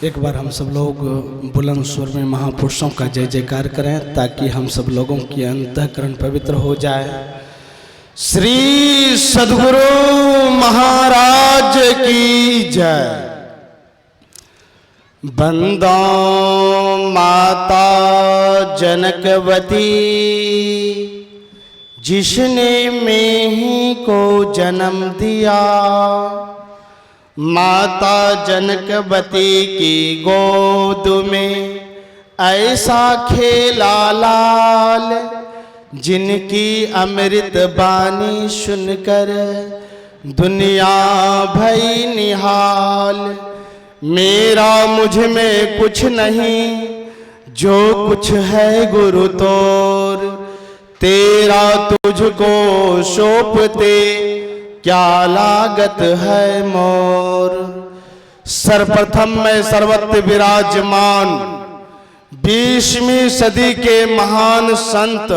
एक बार हम सब लोग बुलंद स्वर में महापुरुषों का जय जयकार करें ताकि हम सब लोगों की अंतःकरण पवित्र हो जाए। श्री सद्गुरु महाराज की जय। बंदो माता जनकवती जिसने मेही को जन्म दिया, माता जनकवती की गोद में ऐसा खेला लाल, जिनकी अमृत बानी सुनकर दुनिया भई निहाल। मेरा मुझ में कुछ नहीं, जो कुछ है गुरु तोर, तेरा तुझको सौंपते क्या लागत है मोर। सर्वप्रथम में सर्वत्र विराजमान 20वीं सदी के महान संत,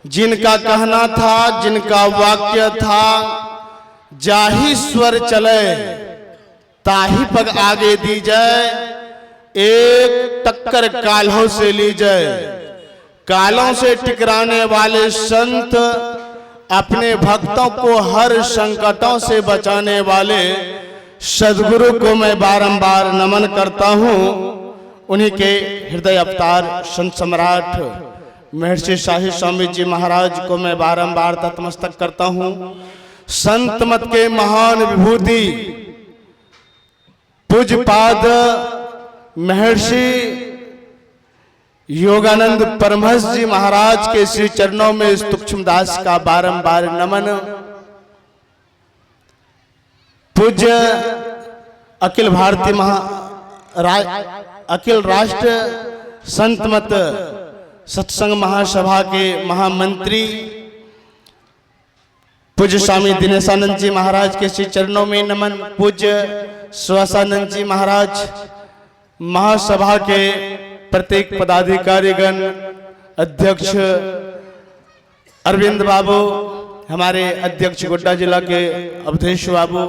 जिनका कहना था, जिनका वाक्य था, जाहि स्वर चले ताही पग आगे दी जाए, एक टक्कर कालों से ली जाए। कालों से टकराने वाले संत, अपने भक्तों को हर संकटों से बचाने वाले सद्गुरु को मैं बारंबार नमन करता हूँ। उन्हीं के हृदय अवतार संत सम्राट महर्षि शाही स्वामी जी महाराज को मैं बारंबार तत्मस्तक करता हूँ। संत मत के महान विभूति पूज्यपाद महर्षि योगानंद परमहंस जी महाराज के श्री चरणों में सूक्ष्म दास का बारंबार नमन। पूज्य अखिल भारतीय अखिल राष्ट्र संत मत सत्संग महासभा के महामंत्री पूज्य स्वामी दिनेशानंद जी महाराज के श्री चरणों में नमन। पूज्य श्वासानंद जी महाराज महासभा के प्रत्येक पदाधिकारीगण, अध्यक्ष अरविंद बाबू, हमारे अध्यक्ष गोड्डा जिला के अवधेश बाबू,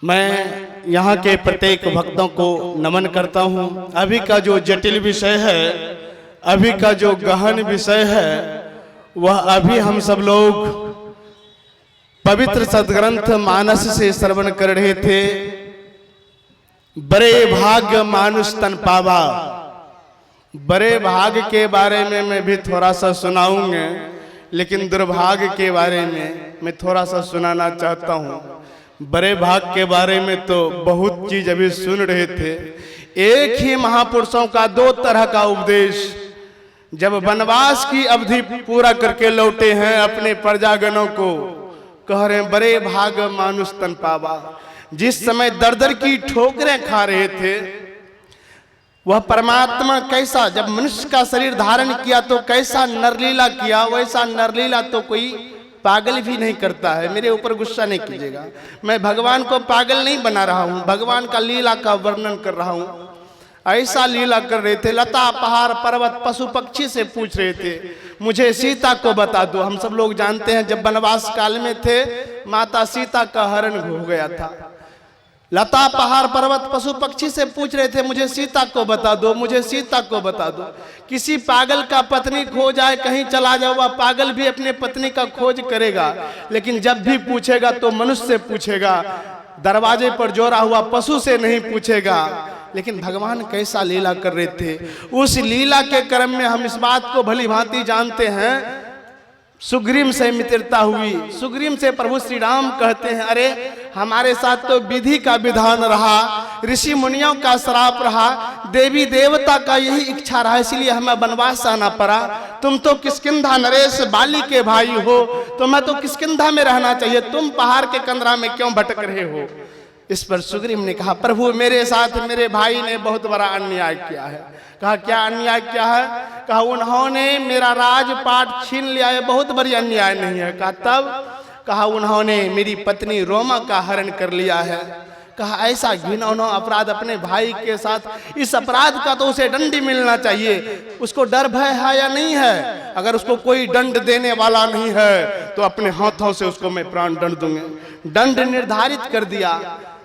मैं यहाँ के प्रत्येक भक्तों को नमन करता हूँ। अभी का जो जटिल विषय है, अभी का जो गहन विषय है, वह अभी हम सब लोग पवित्र सदग्रंथ मानस से श्रवण कर रहे थे। बड़े भाग्य मानुष तन पावा। बड़े भाग्य के बारे में मैं भी थोड़ा सा सुनाऊंगा, लेकिन दुर्भाग्य के बारे में मैं थोड़ा सा सुनाना चाहता हूँ। बड़े भाग्य के बारे में तो बहुत चीज अभी सुन रहे थे। एक ही महापुरुषों का दो तरह का उपदेश, जब वनवास की अवधि पूरा करके लौटे हैं, अपने प्रजागणों को कह रहे हैं बड़े भाग्य मानुष तन पावा। जिस समय दर दर की ठोकरें खा रहे थे, वह परमात्मा कैसा, जब मनुष्य का शरीर धारण किया तो कैसा नरलीला किया, वैसा नरलीला तो कोई पागल भी नहीं करता है। मेरे ऊपर गुस्सा नहीं कीजिएगा, मैं भगवान को पागल नहीं बना रहा हूँ, भगवान का लीला का वर्णन कर रहा हूँ। ऐसा लीला कर रहे थे, लता पहाड़ पर्वत पशु पक्षी से पूछ रहे थे, मुझे सीता को बता दो। हम सब लोग जानते हैं जब वनवास काल में थे, माता सीता का हरण हो गया था। लता पहाड़ पर्वत पशु पक्षी से पूछ रहे थे, मुझे सीता को बता दो, मुझे सीता को बता दो। किसी पागल का पत्नी खो जाए, कहीं चला जाए, वह पागल भी अपने पत्नी का खोज करेगा, लेकिन जब भी पूछेगा तो मनुष्य से पूछेगा, दरवाजे पर जोड़ा हुआ पशु से नहीं पूछेगा। लेकिन भगवान कैसा लीला कर रहे थे। उस लीला के क्रम में हम इस बात को भली भांति जानते हैं, सुग्रीव से मित्रता हुई। सुग्रीव से प्रभु श्री राम कहते हैं, अरे हमारे साथ तो विधि का विधान रहा, ऋषि मुनियों का श्राप रहा, देवी देवता का यही इच्छा रहा, इसलिए हमें वनवास आना पड़ा। तुम तो किष्किंधा नरेश बाली के भाई हो, तुम्हें तो किष्किंधा में रहना चाहिए, तुम पहाड़ के कंदरा में क्यों भटक रहे हो। इस पर सुग्रीव ने कहा, प्रभु मेरे साथ मेरे भाई ने बहुत बड़ा अन्याय किया है। कहा क्या अन्याय किया है। कहा उन्होंने मेरा राजपाट छीन लिया है, बहुत बड़ी अन्याय नहीं है। कहा तब। कहा उन्होंने मेरी पत्नी रोमा का हरण कर लिया है। कहा ऐसा घिनौना अपराध अपने भाई के साथ, इस अपराध का तो उसे दंड मिलना चाहिए। उसको डर भय है या नहीं है? अगर उसको कोई दंड देने वाला नहीं है तो अपने हाथों से उसको मैं प्राण दंड दूंगा। दंड निर्धारित कर दिया।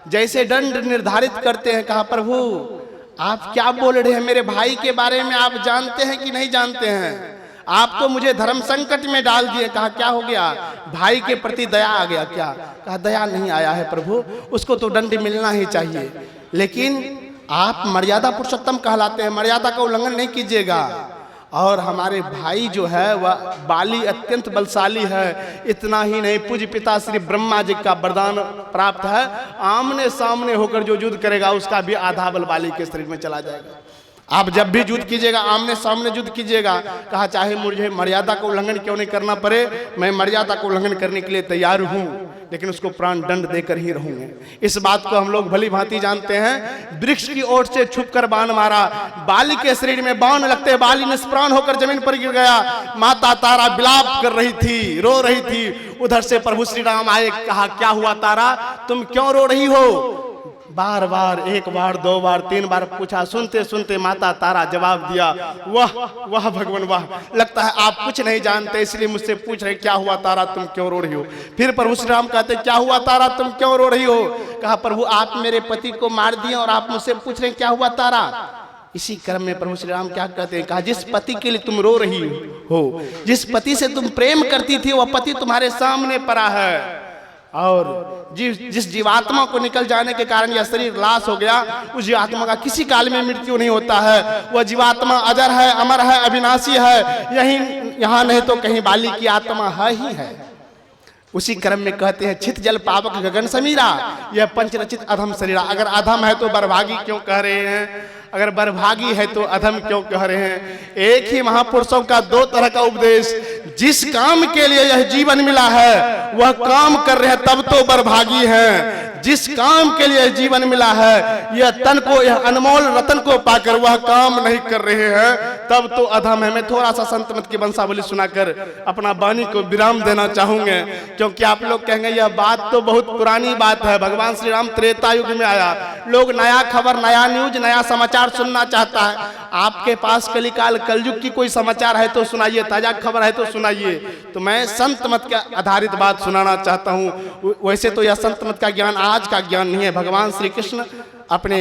जैसे दंड निर्धारित करते हैं। कहा प्रभु आप क्या बोल रहे हैं, मेरे भाई के बारे में आप जानते हैं कि नहीं जानते हैं? आप तो मुझे धर्म संकट में डाल दिए। कहा क्या हो गया? भाई के प्रति दया आ गया क्या? कहा दया नहीं आया है प्रभु, उसको तो दंड मिलना ही चाहिए, लेकिन आप मर्यादा पुरुषोत्तम कहलाते हैं, मर्यादा का उल्लंघन नहीं कीजिएगा। और हमारे भाई जो है वह बाली अत्यंत बलशाली है। इतना ही नहीं, पूज्य पिता श्री ब्रह्मा जी का वरदान प्राप्त है, आमने सामने होकर जो युद्ध करेगा उसका भी आधा बल बाली के शरीर में चला जाएगा। आप जब भी युद्ध कीजिएगा आमने सामने युद्ध कीजिएगा। कहा चाहे मुझे मर्यादा का उल्लंघन क्यों नहीं करना पड़े, मैं मर्यादा का उल्लंघन करने के लिए तैयार हूं, लेकिन उसको प्राण दंड देकर ही रहूंगे। इस बात को हम लोग भली भांति जानते हैं। वृक्ष की ओर से छुपकर बाण मारा, बाली के शरीर में बाण लगते बाली निष्प्राण होकर जमीन पर गिर गया। माता तारा विलाप कर रही थी, रो रही थी। उधर से प्रभु श्री राम आए। कहा क्या हुआ तारा, तुम क्यों रो रही हो? बार बार, एक बार, दो बार, तीन बार पूछा। सुनते सुनते माता तारा जवाब दिया, वाह वाह भगवान वाह, लगता है आप कुछ नहीं जानते इसलिए मुझसे पूछ रहे क्या हुआ तारा, तुम क्यों रो रही हो? फिर प्रभु श्री राम कहते क्या हुआ तारा, तुम क्यों रो रही हो? कहा प्रभु आप मेरे पति को मार दिए और आप मुझसे पूछ रहे क्या हुआ तारा। इसी क्रम में प्रभु श्री राम क्या कहते हैं? कहा जिस पति के लिए तुम रो रही हो, जिस पति से तुम प्रेम करती थी, वह पति तुम्हारे सामने पड़ा है। और जिस जीवात्मा को निकल जाने के कारण यह शरीर लाश हो गया, उस जीवात्मा का किसी काल में मृत्यु नहीं होता है। वह जीवात्मा अजर है, अमर है, अविनाशी है। यहाँ नहीं तो कहीं बाली की आत्मा है ही है। उसी क्रम में कहते हैं छित जल पावक गगन समीरा, यह पंचरचित अधम शरीरा। अगर अधम है तो बरभागी क्यों कह रहे हैं? अगर बरभागी है तो अधम क्यों कह रहे हैं? एक ही महापुरुषों का दो तरह का उपदेश। जिस काम के लिए यह जीवन मिला है वह काम कर रहे हैं तब तो बरभागी हैं। जिस काम के लिए जीवन मिला है, यह तन को, यह अनमोल रतन को पाकर वह काम नहीं कर रहे हैं, तब तो अधम है। मैं थोड़ा सा संत मत की वंशावली सुनाकर अपना वाणी को विराम देना चाहूंगा, क्योंकि आप लोग कहेंगे यह बात तो बहुत पुरानी बात है। भगवान श्री राम त्रेता युग में आया, लोग नया खबर, नया न्यूज, नया समाचार सुनना चाहता है। आपके पास कलिकाल कलयुग की कोई समाचार है तो सुनाइए, ताजा खबर है तो सुनाइए। तो मैं संत मत के आधारित बात सुनाना चाहता हूँ। वैसे तो यह संत मत का ज्ञान आज का ज्ञान नहीं है। भगवान श्री कृष्ण अपने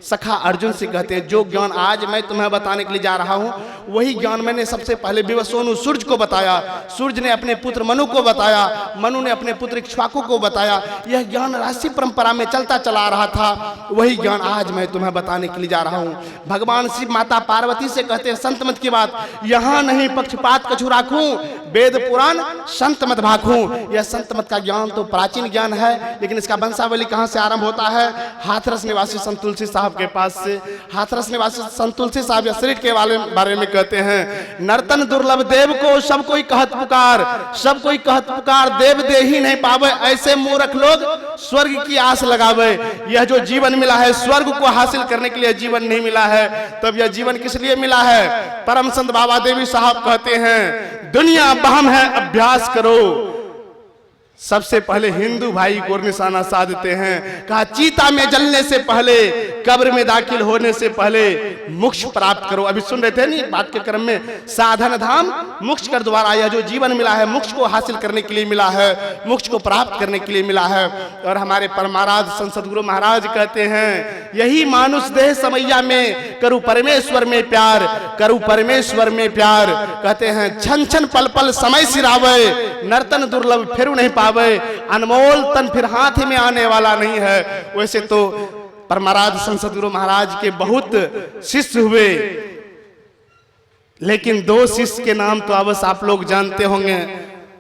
सखा अर्जुन से कहते हैं जो ज्ञान आज मैं तुम्हें बताने के लिए जा रहा हूं, वही ज्ञान मैंने सबसे पहले विवस्वानु सूर्य को बताया, सूर्य ने अपने पुत्र मनु को बताया, मनु ने अपने पुत्र इक्ष्वाकु को बताया। यह ज्ञान राशि परंपरा में चलता चला रहा था, वही ज्ञान आज मैं तुम्हें बताने के लिए जा रहा हूं। भगवान शिव माता पार्वती से कहते हैं संत मत की बात यहाँ नहीं पक्षपात कछु राखूं, वेद पुराण संत मत भाखूं। यह संत मत का ज्ञान तो प्राचीन ज्ञान है, लेकिन इसका वंशावली कहाँ से आरंभ होता है? हाथरस निवासी संत तुलसी साहब के पास से। हाथरस निवासी संत तुलसी साहब या शरीर के बारे में कहते हैं नर्तन दुर्लभ देव को सब कोई कहत पुकार, सब कोई कहत पुकार, देव दे ही नहीं पावे, ऐसे मूर्ख लोग स्वर्ग की आस लगावे। यह जो जीवन मिला है स्वर्ग को हासिल करने के लिए जीवन नहीं मिला है, तब यह जीवन किस लिए मिला है? परम संत बाबा देवी साहब कहते हैं दुनिया बहम है अभ्यास करो। सबसे पहले हिंदू भाई को निशाना साधते हैं। कहा चीता में जलने से पहले, कब्र में दाखिल होने से पहले मोक्ष प्राप्त करो। अभी सुन रहे थे नहीं बात के क्रम में, साधन धाम मोक्ष कर द्वारा यह जो जीवन मिला है मोक्ष को हासिल करने के लिए मिला है, मोक्ष को प्राप्त करने के लिए मिला है। और हमारे परमाराध संसद गुरु महाराज कहते हैं यही मानुष देह समैया में करूं परमेश्वर में प्यार, करूं परमेश्वर में प्यार। कहते हैं छन छन पल पल समय सिरावे, नर्तन दुर्लभ फिर नहीं पावे, अनमोल तन फिर हाथ में आने वाला नहीं है। वैसे तो परमाराध संसद गुरु महाराज के बहुत शिष्य हुए, लेकिन दो शिष्य के नाम तो अवश्य आप लोग जानते होंगे।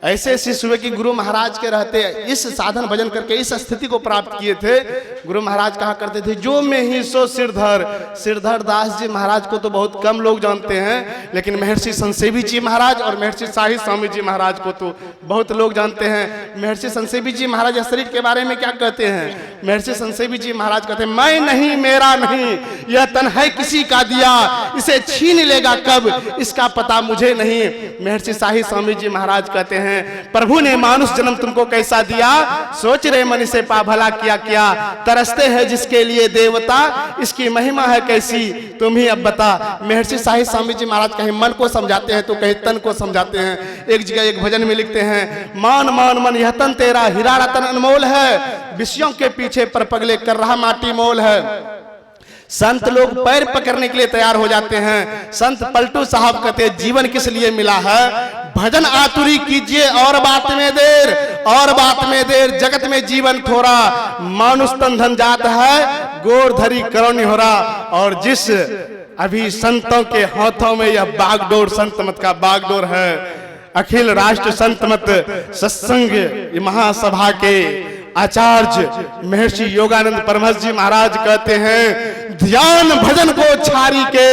ऐसे शिष्य हुए कि गुरु महाराज के रहते इस साधन भजन करके इस स्थिति को प्राप्त किए थे। गुरु महाराज कहा करते थे जो में ही सो सिरधर। सिरधर दास जी महाराज को तो बहुत कम लोग जानते हैं, लेकिन महर्षि संसेवी जी महाराज और महर्षि शाही स्वामी जी महाराज को तो बहुत लोग जानते हैं। महर्षि संसेवी जी महाराज शरीर के बारे में क्या कहते हैं? महर्षि संसेवी जी महाराज कहते हैं मैं नहीं मेरा नहीं, यह तन है किसी का दिया, इसे छीन लेगा कब इसका पता मुझे नहीं। महर्षि शाही स्वामी जी महाराज कहते हैं प्रभु ने मानुष जन्म तुमको कैसा दिया, सोच रहे मन से पा भला किया क्या, तरसते हैं जिसके लिए देवता, इसकी महिमा है कैसी तुम ही अब बता। महर्षि शाही स्वामी जी महाराज कहीं मन को समझाते हैं तो कहीं तन को समझाते हैं। एक जगह एक भजन में लिखते हैं मान मान मन यह तन तेरा हीरा रतन अनमोल है, विषयों के पीछे पर पगले कर रहा माटी मोल है। संत लोग पैर पकड़ने के लिए तैयार हो जाते हैं। संत पलटू साहब कहते हैं जीवन किस लिए मिला है, भजन आतुरी कीजिए और बात में देर, और बात में देर, जगत में जीवन थोड़ा, मानुष तन धन जात है, गोर धरी करोनी हो रहा। और जिस अभी संतों के हाथों में यह बागडोर संत मत का बागडोर है, अखिल राष्ट्र संत मत सत्संग महासभा के आचार्य महर्षि योगानंद परमहंस जी महाराज कहते हैं, ध्यान भजन को छारी के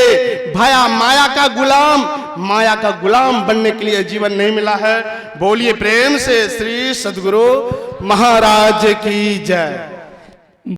भया माया का गुलाम, माया का गुलाम बनने के लिए जीवन नहीं मिला है। बोलिए प्रेम से श्री सद्गुरु महाराज की जय।